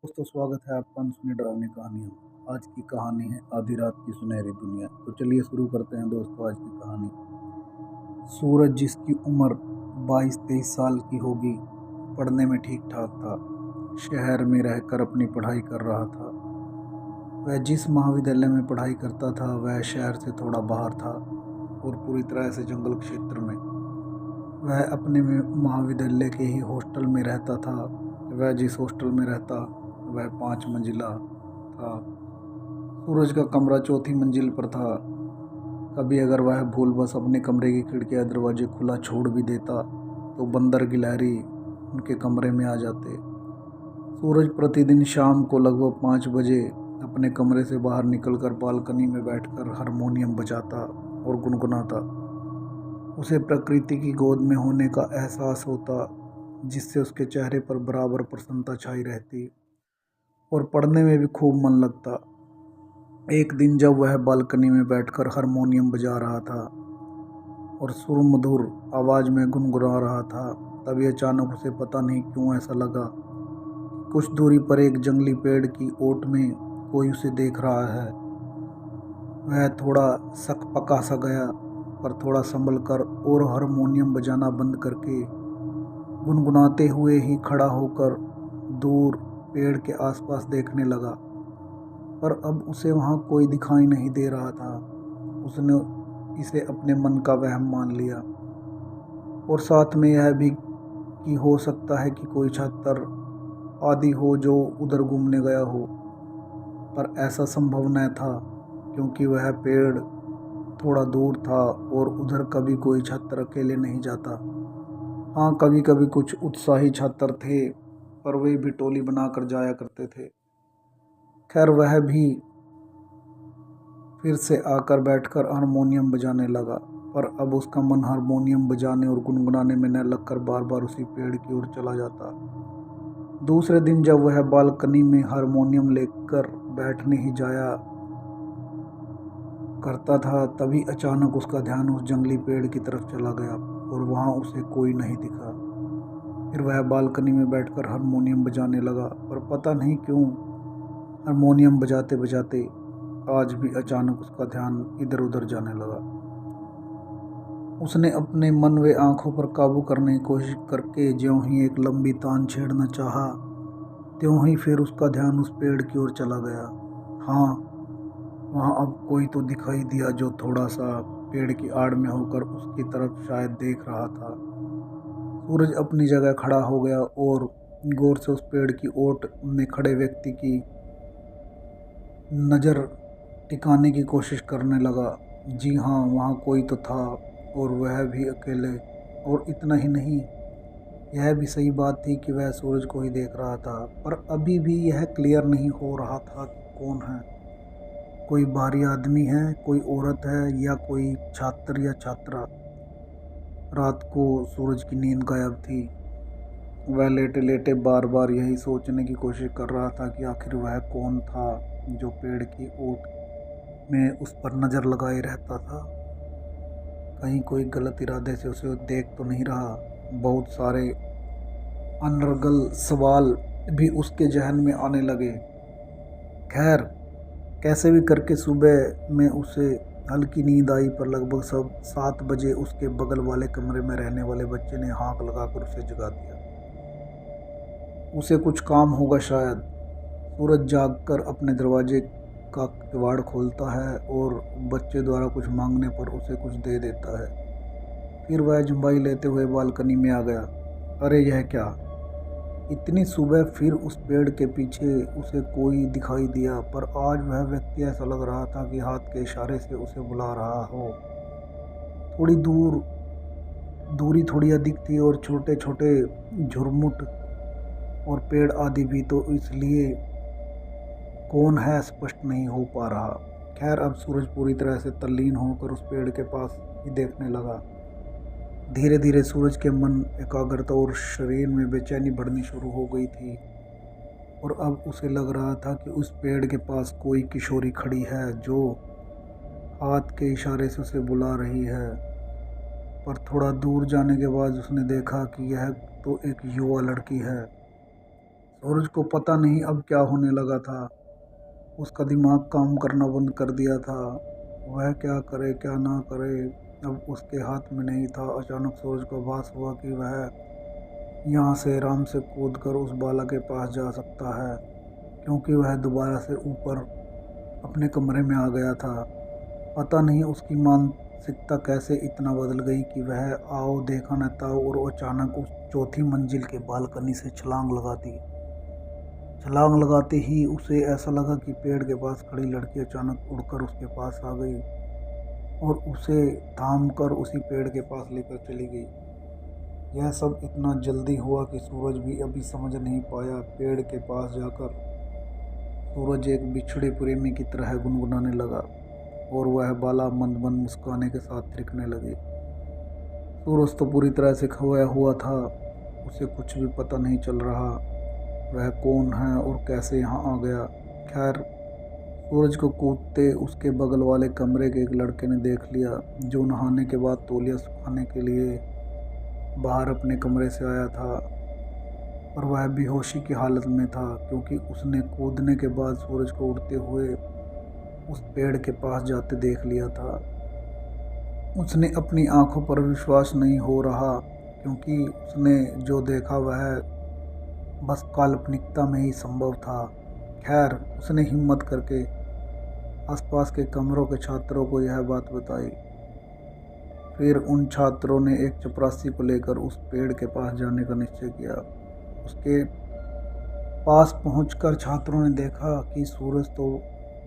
दोस्तों स्वागत है आपका अनसुनी डरावनी कहानियों में। आज की कहानी है आधी रात की सुनहरी दुनिया। तो चलिए शुरू करते हैं दोस्तों आज की कहानी। सूरज, जिसकी उम्र 22-23 साल की होगी, पढ़ने में ठीक ठाक था। शहर में रहकर अपनी पढ़ाई कर रहा था। वह जिस महाविद्यालय में पढ़ाई करता था वह शहर से थोड़ा बाहर था और पूरी तरह से जंगल क्षेत्र में। वह अपने महाविद्यालय के ही हॉस्टल में रहता था। वह जिस हॉस्टल में रहता वह 5 मंजिला था। सूरज का कमरा चौथी मंजिल पर था। कभी अगर वह भूलवश अपने कमरे की खिड़कियां दरवाजे खुला छोड़ भी देता तो बंदर गिलहरी उनके कमरे में आ जाते। सूरज प्रतिदिन शाम को लगभग 5 बजे अपने कमरे से बाहर निकलकर बालकनी में बैठकर हारमोनियम बजाता और गुनगुनाता। उसे प्रकृति की गोद में होने का एहसास होता, जिससे उसके चेहरे पर बराबर प्रसन्नता छाई रहती और पढ़ने में भी खूब मन लगता। एक दिन जब वह बालकनी में बैठकर हारमोनियम बजा रहा था और सुरमधुर आवाज में गुनगुना रहा था, तभी अचानक उसे पता नहीं क्यों ऐसा लगा कुछ दूरी पर एक जंगली पेड़ की ओट में कोई उसे देख रहा है। वह थोड़ा सकपका सा गया, पर थोड़ा संभल कर और हारमोनियम बजाना बंद करके गुनगुनाते हुए ही खड़ा होकर दूर पेड़ के आसपास देखने लगा। पर अब उसे वहाँ कोई दिखाई नहीं दे रहा था। उसने इसे अपने मन का वहम मान लिया और साथ में यह भी कि हो सकता है कि कोई छात्र आदि हो जो उधर घूमने गया हो। पर ऐसा संभव न था, क्योंकि वह पेड़ थोड़ा दूर था और उधर कभी कोई छात्र अकेले नहीं जाता। हाँ, कभी कभी कुछ उत्साही छात्र थे, पर वे भी टोली बनाकर जाया करते थे। खैर, वह भी फिर से आकर बैठकर हारमोनियम बजाने लगा, पर अब उसका मन हारमोनियम बजाने और गुनगुनाने में न लगकर बार बार उसी पेड़ की ओर चला जाता। दूसरे दिन जब वह बालकनी में हारमोनियम लेकर बैठने ही जाया करता था, तभी अचानक उसका ध्यान उस जंगली पेड़ की तरफ चला गया और वहाँ उसे कोई नहीं दिखा। फिर वह बालकनी में बैठकर हारमोनियम बजाने लगा, पर पता नहीं क्यों हारमोनियम बजाते बजाते आज भी अचानक उसका ध्यान इधर उधर जाने लगा। उसने अपने मन व आंखों पर काबू करने की कोशिश करके ज्यों ही एक लंबी तान छेड़ना चाहा, त्यों ही फिर उसका ध्यान उस पेड़ की ओर चला गया। हाँ, वहाँ अब कोई तो दिखाई दिया जो थोड़ा सा पेड़ की आड़ में होकर उसकी तरफ शायद देख रहा था। सूरज अपनी जगह खड़ा हो गया और गौर से उस पेड़ की ओट में खड़े व्यक्ति की नज़र टिकाने की कोशिश करने लगा। जी हाँ, वहाँ कोई तो था और वह भी अकेले। और इतना ही नहीं, यह भी सही बात थी कि वह सूरज को ही देख रहा था, पर अभी भी यह क्लियर नहीं हो रहा था कि कौन है। कोई बाहरी आदमी है, कोई औरत है, या कोई छात्र या छात्रा। रात को सूरज की नींद गायब थी। वह लेटे लेटे बार बार यही सोचने की कोशिश कर रहा था कि आखिर वह कौन था जो पेड़ की ओट में उस पर नज़र लगाए रहता था। कहीं कोई गलत इरादे से उसे देख तो नहीं रहा। बहुत सारे अनर्गल सवाल भी उसके जहन में आने लगे। खैर, कैसे भी करके सुबह में उसे हल्की नींद आई, पर लगभग सब 7 बजे उसके बगल वाले कमरे में रहने वाले बच्चे ने हाँक लगाकर उसे जगा दिया। उसे कुछ काम होगा शायद। सूरज जागकर अपने दरवाजे का किवाड़ खोलता है और बच्चे द्वारा कुछ मांगने पर उसे कुछ दे देता है। फिर वह जम्बाई लेते हुए बालकनी में आ गया। अरे यह क्या! इतनी सुबह फिर उस पेड़ के पीछे उसे कोई दिखाई दिया, पर आज वह व्यक्ति ऐसा लग रहा था कि हाथ के इशारे से उसे बुला रहा हो। थोड़ी दूरी थोड़ी अधिक थी और छोटे छोटे झुरमुट और पेड़ आदि भी, तो इसलिए कौन है स्पष्ट नहीं हो पा रहा। खैर, अब सूरज पूरी तरह से तल्लीन होकर उस पेड़ के पास ही देखने लगा। धीरे धीरे सूरज के मन एकाग्रता और शरीर में बेचैनी बढ़नी शुरू हो गई थी और अब उसे लग रहा था कि उस पेड़ के पास कोई किशोरी खड़ी है जो हाथ के इशारे से उसे बुला रही है। पर थोड़ा दूर जाने के बाद उसने देखा कि यह तो एक युवा लड़की है। सूरज को पता नहीं अब क्या होने लगा था। उसका दिमाग काम करना बंद कर दिया था। वह क्या करे क्या ना करे अब उसके हाथ में नहीं था। अचानक सूरज को आभास हुआ कि वह यहाँ से आराम से कूद कर उस बाला के पास जा सकता है, क्योंकि वह दोबारा से ऊपर अपने कमरे में आ गया था। पता नहीं उसकी मानसिकता कैसे इतना बदल गई कि वह आओ देखा न ताओ और अचानक उस चौथी मंजिल के बालकनी से छलांग लगा दी। छलांग लगाते ही उसे ऐसा लगा कि पेड़ के पास खड़ी लड़की अचानक उड़कर उसके पास आ गई और उसे थाम कर उसी पेड़ के पास लेकर चली गई। यह सब इतना जल्दी हुआ कि सूरज भी अभी समझ नहीं पाया। पेड़ के पास जाकर सूरज एक बिछड़े प्रेमी की तरह गुनगुनाने लगा और वह बाला मंद मंद मुस्काने के साथ थिरकने लगी। सूरज तो पूरी तरह से खोया हुआ था। उसे कुछ भी पता नहीं चल रहा वह कौन है और कैसे यहाँ आ गया। खैर, सूरज को कूदते उसके बगल वाले कमरे के एक लड़के ने देख लिया, जो नहाने के बाद तौलिया सुखाने के लिए बाहर अपने कमरे से आया था। और वह बेहोशी की हालत में था, क्योंकि उसने कूदने के बाद सूरज को उड़ते हुए उस पेड़ के पास जाते देख लिया था। उसने अपनी आंखों पर विश्वास नहीं हो रहा, क्योंकि उसने जो देखा वह बस काल्पनिकता में ही संभव था। खैर, उसने हिम्मत करके आसपास के कमरों के छात्रों को यह बात बताई। फिर उन छात्रों ने एक चपरासी को लेकर उस पेड़ के पास जाने का निश्चय किया। उसके पास पहुंचकर छात्रों ने देखा कि सूरज तो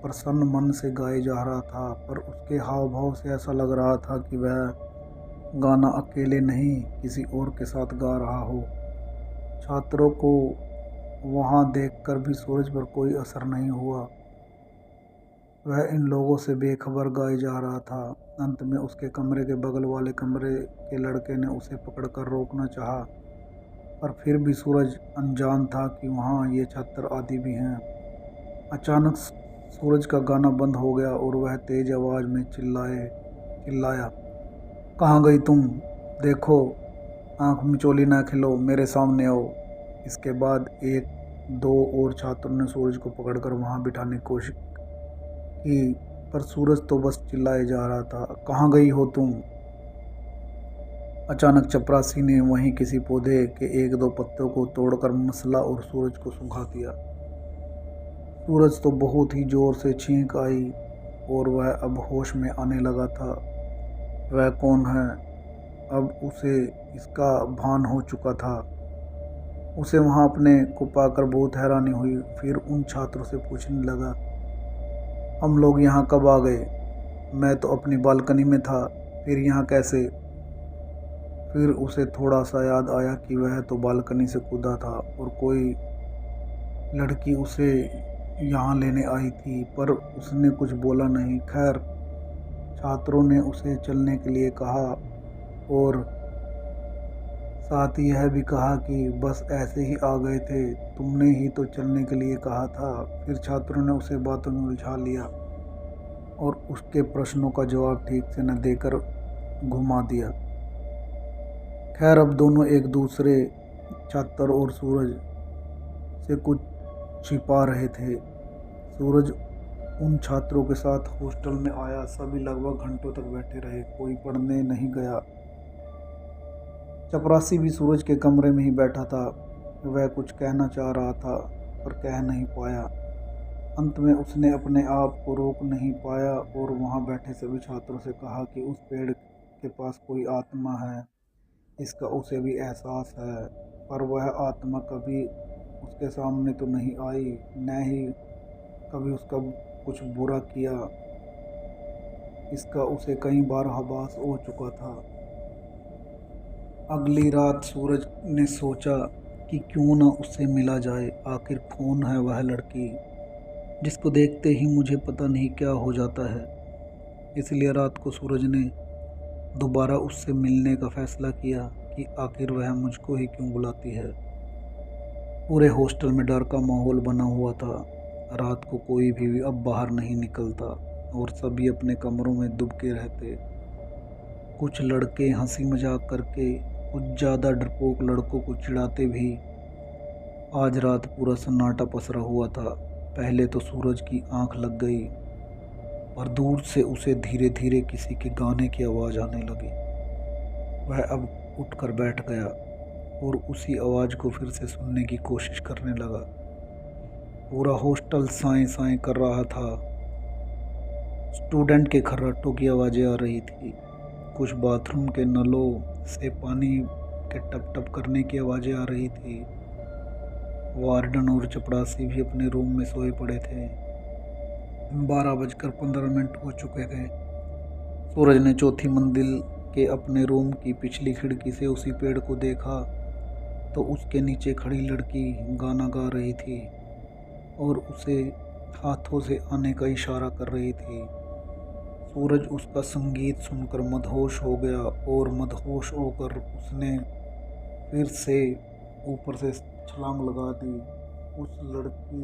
प्रसन्न मन से गाए जा रहा था, पर उसके हाव भाव से ऐसा लग रहा था कि वह गाना अकेले नहीं किसी और के साथ गा रहा हो। छात्रों को वहां देखकर भी सूरज पर कोई असर नहीं हुआ। वह इन लोगों से बेखबर गाए जा रहा था। अंत में उसके कमरे के बगल वाले कमरे के लड़के ने उसे पकड़कर रोकना चाहा, पर फिर भी सूरज अनजान था कि वहाँ ये छात्र आदि भी हैं। अचानक सूरज का गाना बंद हो गया और वह तेज आवाज़ में चिल्लाया, कहाँ गई तुम? देखो, आँख मिचोली ना खिलो, मेरे सामने आओ। इसके बाद एक दो और छात्रों ने सूरज को पकड़कर वहाँ बिठाने की कोशिश की, पर सूरज तो बस चिल्लाए जा रहा था, कहाँ गई हो तुम? अचानक चपरासी ने वहीं किसी पौधे के एक दो पत्तों को तोड़कर मसला और सूरज को सुखा दिया। सूरज तो बहुत ही जोर से छींक आई और वह अब होश में आने लगा था। वह कौन है? अब उसे इसका भान हो चुका था। उसे वहाँ अपने को पाकर बहुत हैरानी हुई। फिर उन छात्रों से पूछने लगा, हम लोग यहाँ कब आ गए? मैं तो अपनी बालकनी में था, फिर यहाँ कैसे? फिर उसे थोड़ा सा याद आया कि वह तो बालकनी से कूदा था और कोई लड़की उसे यहाँ लेने आई थी, पर उसने कुछ बोला नहीं। खैर, छात्रों ने उसे चलने के लिए कहा और साथ ही यह भी कहा कि बस ऐसे ही आ गए थे, तुमने ही तो चलने के लिए कहा था। फिर छात्रों ने उसे बातों में उलझा लिया और उसके प्रश्नों का जवाब ठीक से न देकर घुमा दिया। खैर, अब दोनों एक दूसरे छात्र और सूरज से कुछ छिपा रहे थे। सूरज उन छात्रों के साथ हॉस्टल में आया। सभी लगभग घंटों तक बैठे रहे, कोई पढ़ने नहीं गया। चपरासी भी सूरज के कमरे में ही बैठा था। वह कुछ कहना चाह रहा था, पर कह नहीं पाया। अंत में उसने अपने आप को रोक नहीं पाया और वहाँ बैठे सभी छात्रों से कहा कि उस पेड़ के पास कोई आत्मा है, इसका उसे भी एहसास है, पर वह आत्मा कभी उसके सामने तो नहीं आई, न ही कभी उसका कुछ बुरा किया। इसका उसे कई बार आभास हो चुका था। अगली रात सूरज ने सोचा कि क्यों न उससे मिला जाए। आखिर कौन है वह लड़की जिसको देखते ही मुझे पता नहीं क्या हो जाता है। इसलिए रात को सूरज ने दोबारा उससे मिलने का फैसला किया कि आखिर वह मुझको ही क्यों बुलाती है। पूरे हॉस्टल में डर का माहौल बना हुआ था। रात को कोई भी अब बाहर नहीं निकलता और सभी अपने कमरों में दुबके रहते। कुछ लड़के हंसी मजाक करके कुछ ज़्यादा डरपोक लड़कों को चिढ़ाते भी। आज रात पूरा सन्नाटा पसरा हुआ था। पहले तो सूरज की आंख लग गई और दूर से उसे धीरे धीरे किसी के गाने की आवाज़ आने लगी। वह अब उठकर बैठ गया और उसी आवाज़ को फिर से सुनने की कोशिश करने लगा। पूरा हॉस्टल साएं साएं कर रहा था। स्टूडेंट के खर्राटों की आवाज़ें आ रही थी। कुछ बाथरूम के नलों से पानी के टप टप करने की आवाज़ें आ रही थी। वार्डन और चपड़ासी भी अपने रूम में सोए पड़े थे। 12:15 हो चुके थे। सूरज ने चौथी मंजिल के अपने रूम की पिछली खिड़की से उसी पेड़ को देखा तो उसके नीचे खड़ी लड़की गाना गा रही थी और उसे हाथों से आने का इशारा कर रही थी। सूरज उसका संगीत सुनकर मदहोश हो गया और मदहोश होकर उसने फिर से ऊपर से छलांग लगा दी। उस लड़की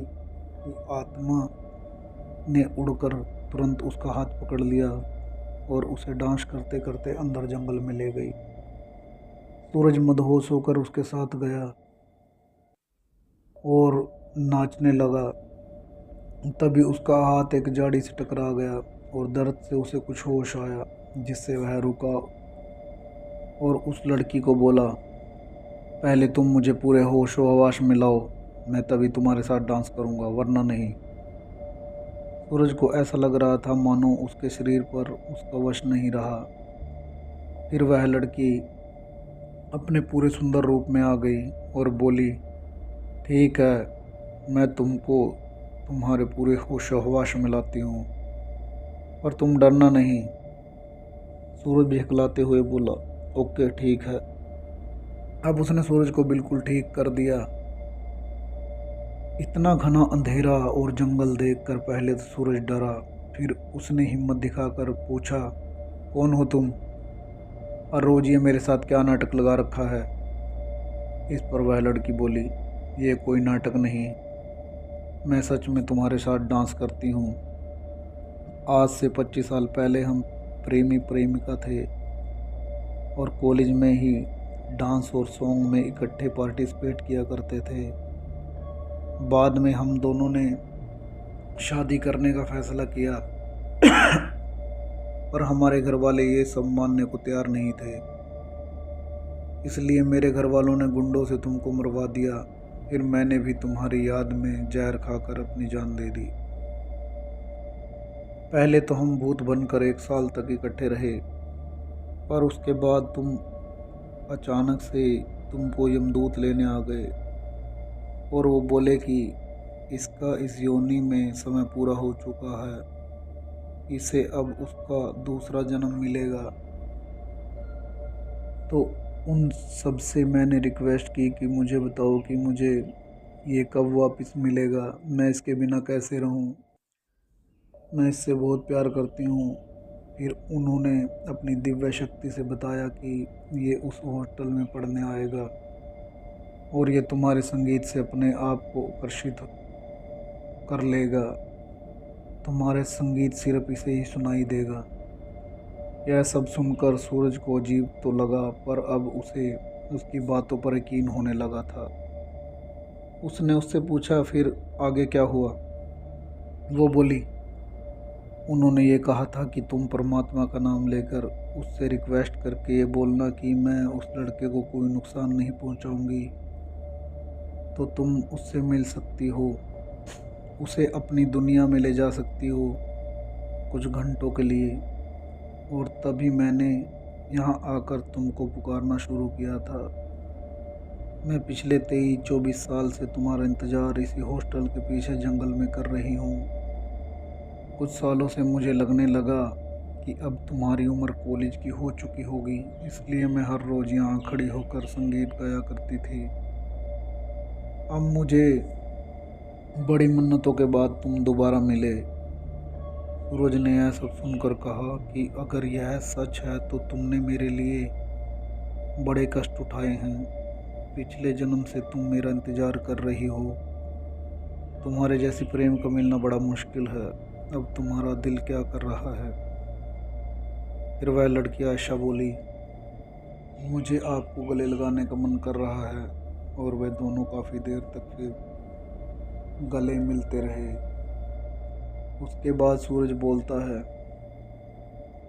की आत्मा ने उड़कर तुरंत उसका हाथ पकड़ लिया और उसे डांस करते करते अंदर जंगल में ले गई। सूरज मदहोश होकर उसके साथ गया और नाचने लगा। तभी उसका हाथ एक झाड़ी से टकरा गया और दर्द से उसे कुछ होश आया, जिससे वह रुका और उस लड़की को बोला, पहले तुम मुझे पूरे होश व हवाश में लाओ, मैं तभी तुम्हारे साथ डांस करूंगा, वरना नहीं। सूरज को ऐसा लग रहा था मानो उसके शरीर पर उसका वश नहीं रहा। फिर वह लड़की अपने पूरे सुंदर रूप में आ गई और बोली, ठीक है, मैं तुमको तुम्हारे पूरे होश व हवाश में लाती हूँ, पर तुम डरना नहीं। सूरज भी हिकलाते हुए बोला, ओके ठीक है। अब उसने सूरज को बिल्कुल ठीक कर दिया। इतना घना अंधेरा और जंगल देखकर पहले तो सूरज डरा, फिर उसने हिम्मत दिखाकर पूछा, कौन हो तुम और रोज ये मेरे साथ क्या नाटक लगा रखा है? इस पर वह लड़की बोली, ये कोई नाटक नहीं, मैं सच में तुम्हारे साथ डांस करती हूँ। आज से 25 साल पहले हम प्रेमी प्रेमिका थे और कॉलेज में ही डांस और सॉन्ग में इकट्ठे पार्टिसिपेट किया करते थे। बाद में हम दोनों ने शादी करने का फैसला किया पर हमारे घर वाले ये सब मानने को तैयार नहीं थे। इसलिए मेरे घर वालों ने गुंडों से तुमको मरवा दिया। फिर मैंने भी तुम्हारी याद में जहर खाकर अपनी जान दे दी। पहले तो हम भूत बनकर 1 साल तक इकट्ठे रहे, पर उसके बाद तुम अचानक से तुमको यमदूत लेने आ गए और वो बोले कि इसका इस योनि में समय पूरा हो चुका है, इसे अब उसका दूसरा जन्म मिलेगा। तो उन सब से मैंने रिक्वेस्ट की कि मुझे बताओ कि मुझे ये कब वापस मिलेगा, मैं इसके बिना कैसे रहूं, मैं इससे बहुत प्यार करती हूँ। फिर उन्होंने अपनी दिव्य शक्ति से बताया कि ये उस हॉस्टल में पढ़ने आएगा और ये तुम्हारे संगीत से अपने आप को आकर्षित कर लेगा। तुम्हारे संगीत सिर्फ इसे ही सुनाई देगा। यह सब सुनकर सूरज को अजीब तो लगा, पर अब उसे उसकी बातों पर यकीन होने लगा था। उसने उससे पूछा, फिर आगे क्या हुआ? वो बोली, उन्होंने ये कहा था कि तुम परमात्मा का नाम लेकर उससे रिक्वेस्ट करके ये बोलना कि मैं उस लड़के को कोई नुकसान नहीं पहुंचाऊंगी, तो तुम उससे मिल सकती हो, उसे अपनी दुनिया में ले जा सकती हो कुछ घंटों के लिए। और तभी मैंने यहाँ आकर तुमको पुकारना शुरू किया था। मैं पिछले 23-24 साल से तुम्हारा इंतज़ार इसी हॉस्टल के पीछे जंगल में कर रही हूँ। कुछ सालों से मुझे लगने लगा कि अब तुम्हारी उम्र कॉलेज की हो चुकी होगी, इसलिए मैं हर रोज़ यहाँ खड़ी होकर संगीत गाया करती थी। अब मुझे बड़ी मन्नतों के बाद तुम दोबारा मिले। सूरज ने यह सब सुनकर कहा कि अगर यह सच है तो तुमने मेरे लिए बड़े कष्ट उठाए हैं। पिछले जन्म से तुम मेरा इंतज़ार कर रही हो। तुम्हारे जैसी प्रेम का मिलना बड़ा मुश्किल है। अब तुम्हारा दिल क्या कर रहा है? फिर वह लड़की आयशा बोली, मुझे आपको गले लगाने का मन कर रहा है। और वे दोनों काफ़ी देर तक फिर गले मिलते रहे। उसके बाद सूरज बोलता है,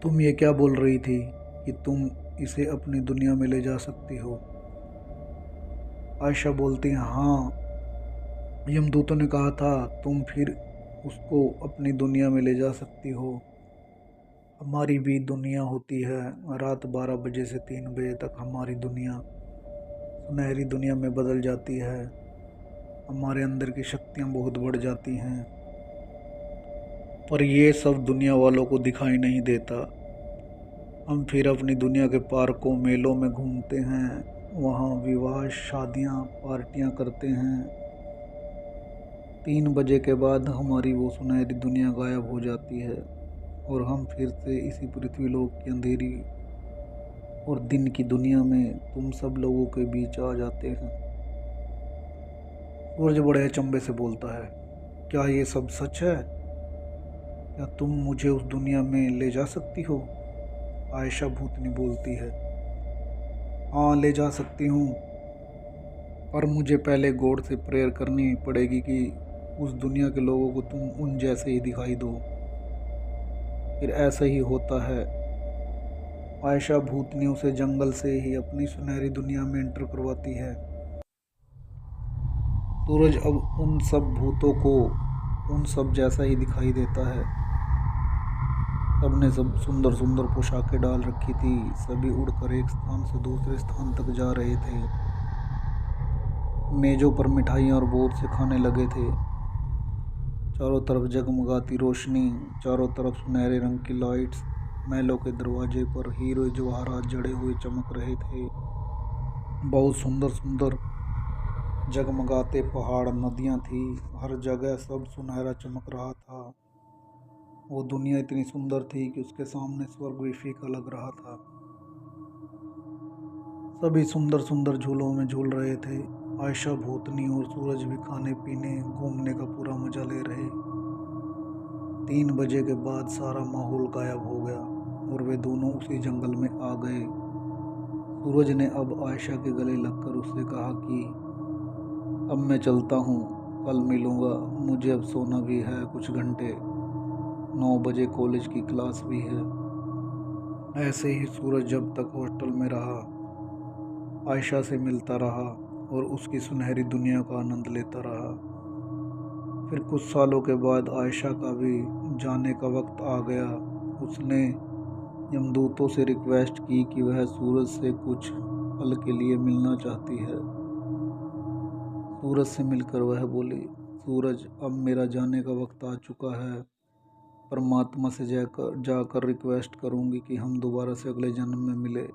तुम ये क्या बोल रही थी कि तुम इसे अपनी दुनिया में ले जा सकती हो? आयशा बोलती है, हाँ, यमदूतों ने कहा था तुम फिर उसको अपनी दुनिया में ले जा सकती हो। हमारी भी दुनिया होती है, रात 12 बजे से 3 बजे तक हमारी दुनिया सुनहरी दुनिया में बदल जाती है। हमारे अंदर की शक्तियाँ बहुत बढ़ जाती हैं, पर ये सब दुनिया वालों को दिखाई नहीं देता। हम फिर अपनी दुनिया के पार्कों मेलों में घूमते हैं, वहाँ विवाह शादियाँ पार्टियाँ करते हैं। 3 बजे के बाद हमारी वो सुनहरी दुनिया गायब हो जाती है और हम फिर से इसी पृथ्वीलोक की अंधेरी और दिन की दुनिया में तुम सब लोगों के बीच आ जाते हैं। सूरज बड़े अचंभे से बोलता है, क्या ये सब सच है? क्या तुम मुझे उस दुनिया में ले जा सकती हो? आयशा भूतनी बोलती है, हाँ, ले जा सकती हूँ, पर मुझे पहले गॉड से प्रेयर करनी पड़ेगी कि उस दुनिया के लोगों को तुम उन जैसे ही दिखाई दो। फिर ऐसा ही होता है। आयशा भूतनी उसे जंगल से ही अपनी सुनहरी दुनिया में एंटर करवाती है। सूरज अब उन सब भूतों को उन सब जैसा ही दिखाई देता है। सबने सब सुंदर सुंदर पोशाकें डाल रखी थी। सभी उड़कर एक स्थान से दूसरे स्थान तक जा रहे थे। मेजों पर मिठाइयाँ और बहुत से खाने लगे थे। चारों तरफ जगमगाती रोशनी, चारों तरफ सुनहरे रंग की लाइट्स। महलों के दरवाजे पर हीरे जवाहरात जड़े हुए चमक रहे थे। बहुत सुंदर सुंदर जगमगाते पहाड़, नदियाँ थी। हर जगह सब सुनहरा चमक रहा था। वो दुनिया इतनी सुंदर थी कि उसके सामने स्वर्ग भी फीका लग रहा था। सभी सुंदर सुंदर झूलों में झूल रहे थे। आयशा भूतनी और सूरज भी खाने पीने घूमने का पूरा मजा ले रहे। 3 बजे के बाद सारा माहौल गायब हो गया और वे दोनों उसी जंगल में आ गए। सूरज ने अब आयशा के गले लगकर उससे कहा कि अब मैं चलता हूँ, कल मिलूँगा, मुझे अब सोना भी है कुछ घंटे, 9 बजे कॉलेज की क्लास भी है। ऐसे ही सूरज जब तक हॉस्टल में रहा, आयशा से मिलता रहा और उसकी सुनहरी दुनिया का आनंद लेता रहा। फिर कुछ सालों के बाद आयशा का भी जाने का वक्त आ गया। उसने यमदूतों से रिक्वेस्ट की कि वह सूरज से कुछ पल के लिए मिलना चाहती है। सूरज से मिलकर वह बोली, सूरज, अब मेरा जाने का वक्त आ चुका है। परमात्मा से जाकर रिक्वेस्ट करूंगी कि हम दोबारा से अगले जन्म में मिले।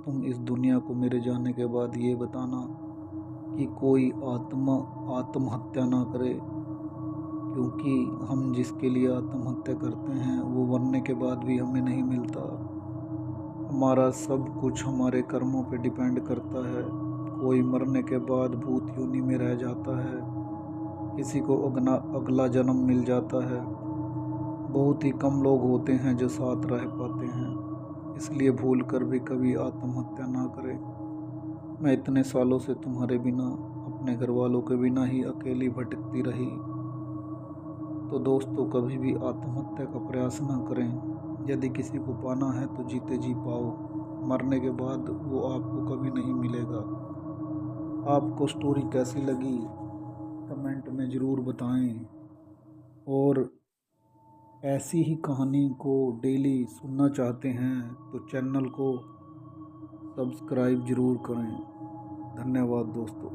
तुम इस दुनिया को मेरे जाने के बाद ये बताना कि कोई आत्महत्या ना करे, क्योंकि हम जिसके लिए आत्महत्या करते हैं वो मरने के बाद भी हमें नहीं मिलता। हमारा सब कुछ हमारे कर्मों पे डिपेंड करता है। कोई मरने के बाद भूत योनि में रह जाता है, किसी को अगला जन्म मिल जाता है। बहुत ही कम लोग होते हैं जो साथ रह पाते हैं। इसलिए भूल कर भी कभी आत्महत्या ना करें। मैं इतने सालों से तुम्हारे बिना, अपने घर वालों के बिना ही अकेली भटकती रही। तो दोस्तों, कभी भी आत्महत्या का प्रयास ना करें। यदि किसी को पाना है तो जीते जी पाओ, मरने के बाद वो आपको कभी नहीं मिलेगा। आपको स्टोरी कैसी लगी कमेंट में ज़रूर बताएं, और ऐसी ही कहानी को डेली सुनना चाहते हैं तो चैनल को सब्सक्राइब ज़रूर करें। धन्यवाद दोस्तों।